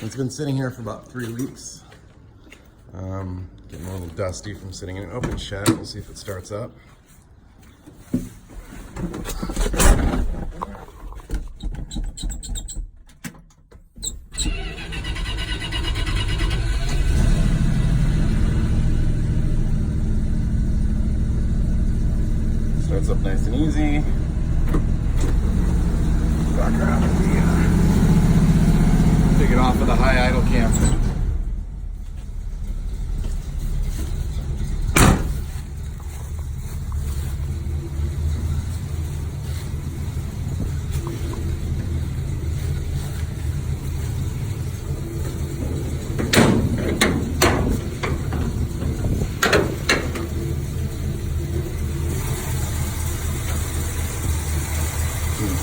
It's been sitting here for about 3 weeks. Getting a little dusty from sitting in an open shed. We'll see if it starts up. Starts up nice and easy. Back around and take it off of the high idle camper.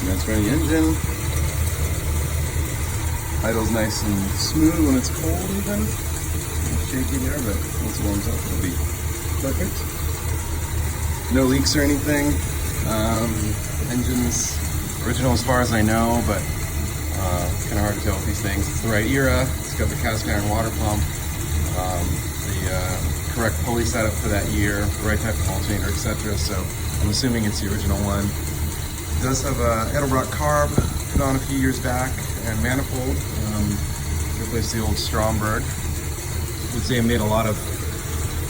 Nice running engine. Idle's nice and smooth when it's cold even. It's shaky there, but once it warms up it'll be perfect. No leaks or anything. Engine's original as far as I know, but it's kind of hard to tell with these things. It's the right era. It's got the cast iron water pump, the correct pulley setup for that year, the right type of alternator, etc. So I'm assuming it's the original one. It does have a Edelbrock carb put on a few years back and manifold. Replaced the old Stromberg. I would say it made a lot of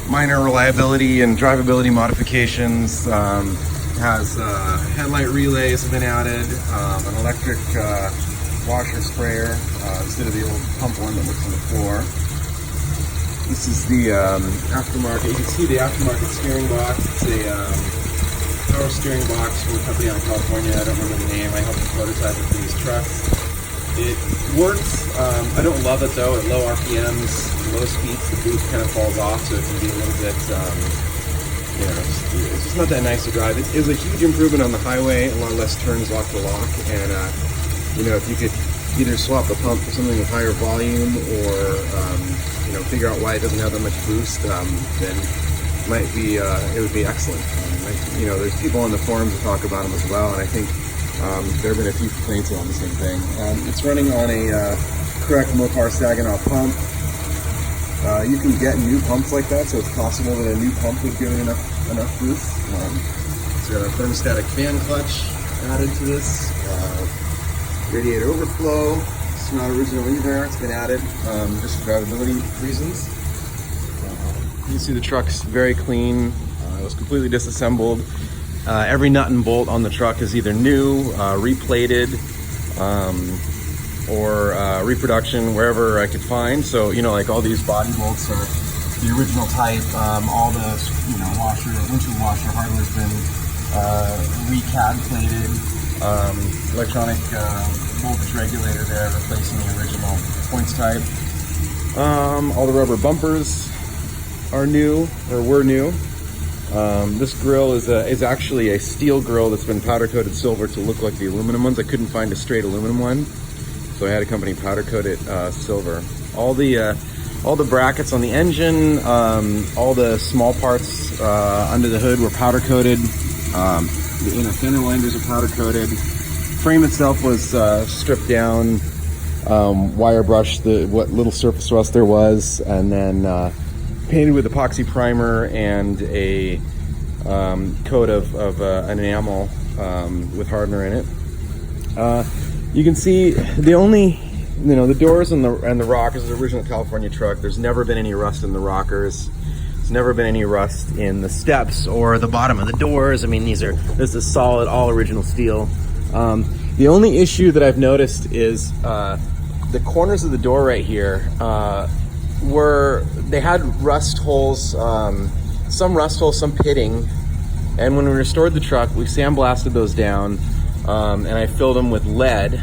minor reliability and drivability modifications. Has headlight relays have been added, an electric washer sprayer instead of the old pump one that looks on the floor. This is the aftermarket. You can see the aftermarket steering box. It's a power steering box from a company out of California. I don't remember the name. I helped prototype it for these trucks. It works. I don't love it though. At low RPMs, low speeds, the boost kind of falls off, so it can be a little bit, you know, it's just not that nice to drive. It is a huge improvement on the highway. A lot less turns lock to lock, and you know, if you could either swap the pump for something with higher volume, or you know, figure out why it doesn't have that much boost, then might be it would be excellent. You know, there's people on the forums that talk about them as well, and I think there have been a few complaints on the same thing. It's running on a correct Mopar Saginaw pump. You can get new pumps like that, so it's possible that a new pump would give it enough boost. It's got a thermostatic fan clutch added to this. Radiator overflow. It's not original either. It's been added just for drivability reasons. You can see the truck's very clean. It was completely disassembled. Every nut and bolt on the truck is either new, replated, or reproduction wherever I could find. So, you know, like all these body bolts are the original type. All the, you know, windshield washer hardware's been recad plated. Electronic voltage regulator there, replacing the original points type. All the rubber bumpers are new, or were new. This grill is actually a steel grill that's been powder coated silver to look like the aluminum ones. I couldn't find a straight aluminum one, so I had a company powder coat it silver. All the brackets on the engine, all the small parts under the hood were powder coated. The inner fender winders are powder coated. Frame itself was stripped down, wire brushed what little surface rust there was, and then painted with epoxy primer and a coat of an enamel with hardener in it. You can see the only, you know, the doors and the rockers is an original California truck. There's never been any rust in the rockers. There's never been any rust in the steps or the bottom of the doors. I mean, this is solid, all original steel. The only issue that I've noticed is the corners of the door right here. They had rust holes, some rust holes, some pitting, and when we restored the truck, we sandblasted those down, and I filled them with lead,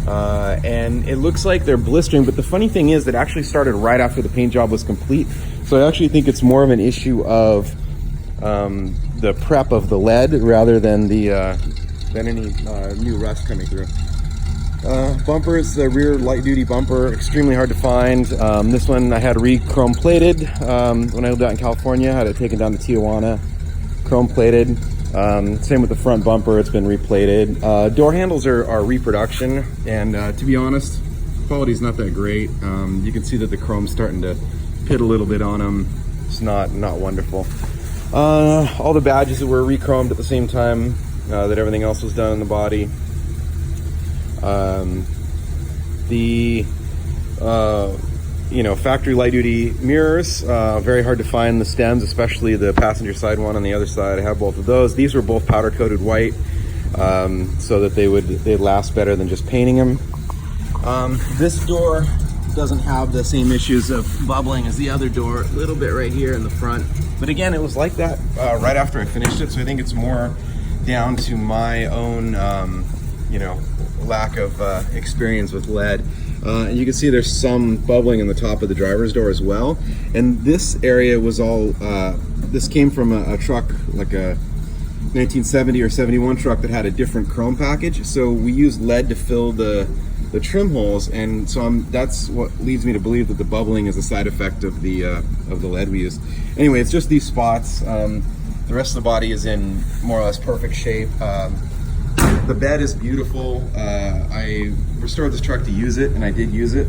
and it looks like they're blistering, but the funny thing is that it actually started right after the paint job was complete, so I actually think it's more of an issue of the prep of the lead rather than any new rust coming through. Bumpers, the rear light-duty bumper, extremely hard to find. This one I had re-chrome plated when I lived out in California. I had it taken down to Tijuana, chrome plated. Same with the front bumper, it's been replated. Door handles are reproduction, and to be honest, quality's not that great. You can see that the chrome's starting to pit a little bit on them. It's not wonderful. All the badges that were re-chromed at the same time that everything else was done in the body. Factory light duty mirrors, very hard to find the stems, especially the passenger side one on the other side. I have both of those. These were both powder coated white, so that they'd last better than just painting them. This door doesn't have the same issues of bubbling as the other door, a little bit right here in the front. But again, it was like that right after I finished it, so I think it's more down to my own lack of experience with lead. And you can see there's some bubbling in the top of the driver's door as well. And this area was all, this came from a truck, like a 1970 or 71 truck that had a different chrome package. So we used lead to fill the trim holes, and so that's what leads me to believe that the bubbling is a side effect of the lead we used. Anyway, it's just these spots. The rest of the body is in more or less perfect shape. The bed is beautiful. I restored this truck to use it, and I did use it.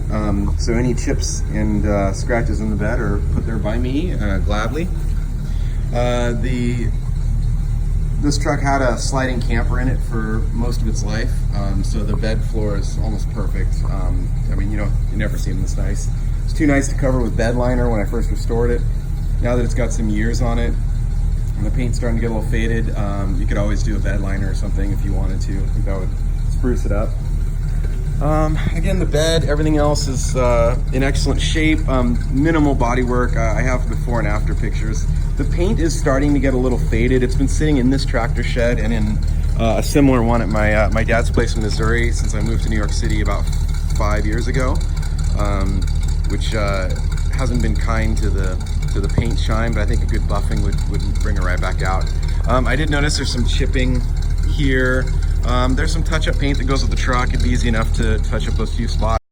So any chips and scratches in the bed are put there by me gladly. This truck had a sliding camper in it for most of its life, so the bed floor is almost perfect. You never see them this nice. It's too nice to cover with bed liner when I first restored it. Now that it's got some years on it, and the paint's starting to get a little faded, you could always do a bed liner or something if you wanted to. I think that would spruce it up. Again, the bed, everything else is in excellent shape. Minimal body work. I have before and after pictures. The paint is starting to get a little faded. It's been sitting in this tractor shed and in a similar one at my dad's place in Missouri since I moved to New York City about 5 years ago, which hasn't been kind to the paint shine, but I think a good buffing would bring it right back out. I did notice there's some chipping here. There's some touch-up paint that goes with the truck. It'd be easy enough to touch up those few spots.